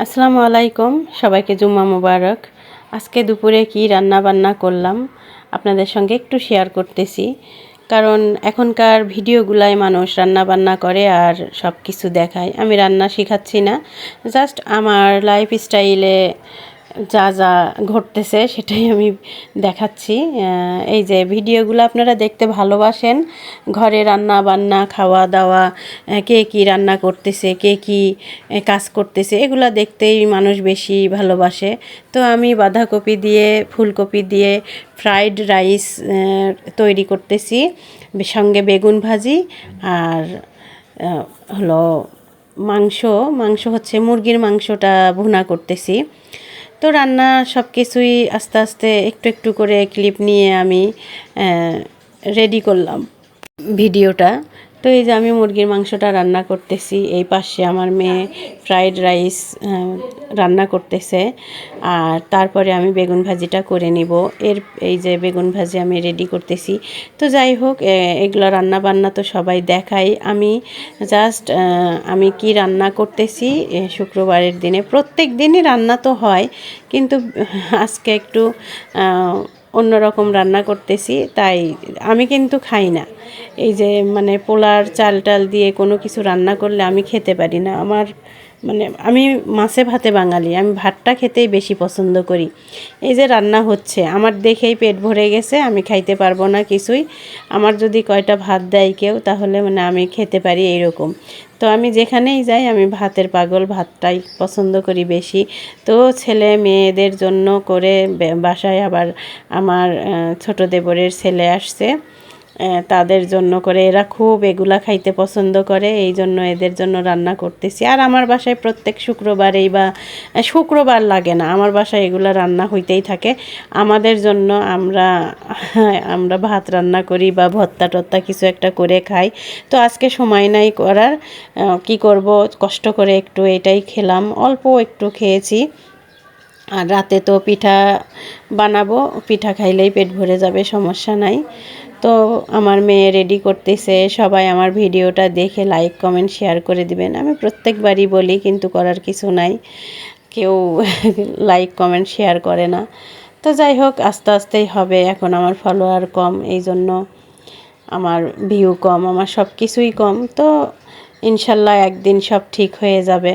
আসসালামু আলাইকুম, সবাইকে জুম্মা মুবারক। আজকে দুপুরে কি রান্না বান্না করলাম আপনাদের সঙ্গে একটু শেয়ার করতেছি, কারণ এখনকার ভিডিওগুলাই মানুষ রান্না বান্না করে আর সব কিছু দেখায়। আমি রান্না শেখাচ্ছি না, জাস্ট আমার লাইফ স্টাইলে যা যা ঘটতেছে সেটাই আমি দেখাচ্ছি। এই যে ভিডিওগুলো আপনারা দেখতে ভালোবাসেন, ঘরে রান্না বান্না, খাওয়া দাওয়া, কে কী রান্না করতেছে, কে কী কাজ করতেছে, এগুলো দেখতেই মানুষ বেশি ভালোবাসে। তো আমি বাঁধাকপি দিয়ে, ফুলকপি দিয়ে ফ্রাইড রাইস তৈরি করতেছি, সঙ্গে বেগুন ভাজি আর হলো মাংস হচ্ছে মুরগির মাংসটা ভুনা করতেছি। তো রান্না সব কিছুই আস্তে আস্তে একটু একটু করে ক্লিপ নিয়ে আমি রেডি করলাম ভিডিওটা। তো এই যে আমি মুরগির মাংসটা রান্না করতেছি, এই পাশে আমার মেয়ে ফ্রাইড রাইস রান্না করতেছে, আর তারপরে আমি বেগুন ভাজিটা করে নিব। এই যে বেগুন ভাজি আমি রেডি করতেছি। তো যাই হোক, এগুলো রান্না বান্না তো সবাই দেখাই, আমি জাস্ট আমি কি রান্না করতেছি শুক্রবারের দিনে। প্রত্যেক দিনই রান্না তো হয়, কিন্তু আজকে একটু অন্যরকম রান্না করতেছি, তাই আমি কিন্তু খাই না। এই যে মানে পোলার চাল টাল দিয়ে কোনো কিছু রান্না করলে আমি খেতে পারি না। আমি মাছে ভাতে বাঙালি, আমি ভাতটা খেতেই বেশি পছন্দ করি। এই যে রান্না হচ্ছে, আমার দেখেই পেট ভরে গেছে, আমি খাইতে পারবো না কিছুই। আমার যদি কয়টা ভাত দেয় কেউ, তাহলে আমি খেতে পারি এইরকম। তো আমি যেখানেই যাই আমি ভাতের পাগল, ভাতটাই পছন্দ করি বেশি। তো ছেলে মেয়েদের জন্য করে বাসায় আবার আমার ছোট দেবরের ছেলে আসছে, তাদের জন্য করে, এরা খুব এগুলা খাইতে পছন্দ করে, এই জন্য এদের জন্য রান্না করতেছি। আর আমার বাসায় প্রত্যেক শুক্রবারেই বা শুক্রবার লাগে না, আমার বাসায় এগুলা রান্না হইতেই থাকে আমাদের জন্য। আমরা ভাত রান্না করি বা ভর্তা টর্তা কিছু একটা করে খাই। তো আজকে সময় নাই করার, কি করব, কষ্ট করে একটু এটাই খেলাম, অল্প একটু খেয়েছি। আর রাতে তো পিঠা বানাবো, পিঠা খাইলেই পেট ভরে যাবে, সমস্যা নাই। তো আমার মেয়ে রেডি করতেছে, সবাই আমার ভিডিওটা দেখে লাইক কমেন্ট শেয়ার করে দিবেন। আমি প্রত্যেকবারই বলি, কিন্তু করার কিছু নাই, কেউ লাইক কমেন্ট শেয়ার করে না। তো যাই হোক, আস্তে আস্তেই হবে। এখন আমার ফলোয়ার কম, এই জন্য আমার ভিউ কম, আমার সব কিছুই কম। তো ইনশাল্লাহ একদিন সব ঠিক হয়ে যাবে,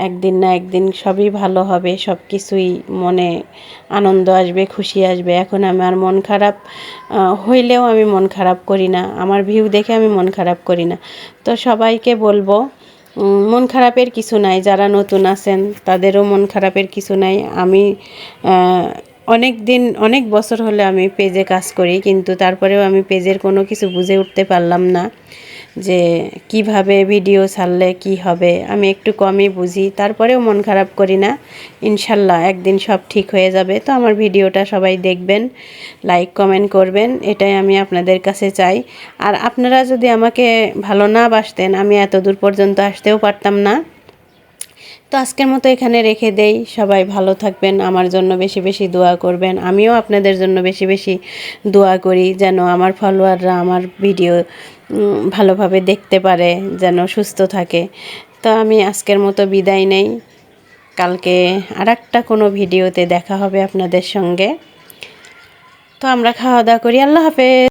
একদিন না একদিন সবই ভালো হবে, সব কিছুই মনে আনন্দ আসবে, খুশি আসবে। এখন আমার মন খারাপ হইলেও আমি মন খারাপ করি না, আমার ভিউ দেখে আমি মন খারাপ করি না। তো সবাইকে বলবো, মন খারাপের কিছু নাই, যারা নতুন আছেন তাদেরও মন খারাপের কিছু নাই। আমি অনেক বছর হলে আমি পেজে কাজ করি, কিন্তু তারপরেও আমি পেজের কোনো কিছু বুঝে উঠতে পারলাম না যে কিভাবে ভিডিও ছাড়লে কি হবে। আমি একটু কমই বুঝি, তারপরেও মন খারাপ করি না। ইনশাল্লাহ একদিন সব ঠিক হয়ে যাবে। তো আমার ভিডিওটা সবাই দেখবেন, লাইক কমেন্ট করবেন, এটাই আমি আপনাদের কাছে চাই। আর আপনারা যদি আমাকে ভালো না বাসতেন, আমি এত দূর পর্যন্ত আসতেও পারতাম না। তো আজকের মতো এখানে রেখে দেই, সবাই ভালো থাকবেন, আমার জন্য বেশি বেশি দোয়া করবেন। আমিও আপনাদের জন্য বেশি বেশি দোয়া করি, যেন আমার ফলোয়াররা আমার ভিডিও ভালোভাবে দেখতে পারে, যেন সুস্থ থাকে। তো আমি আজকের মতো বিদায় নেই, কালকে আরেকটা কোনো ভিডিওতে দেখা হবে আপনাদের সঙ্গে। তো আমরা খাওয়া দাওয়া করি, আল্লাহ হাফেজ।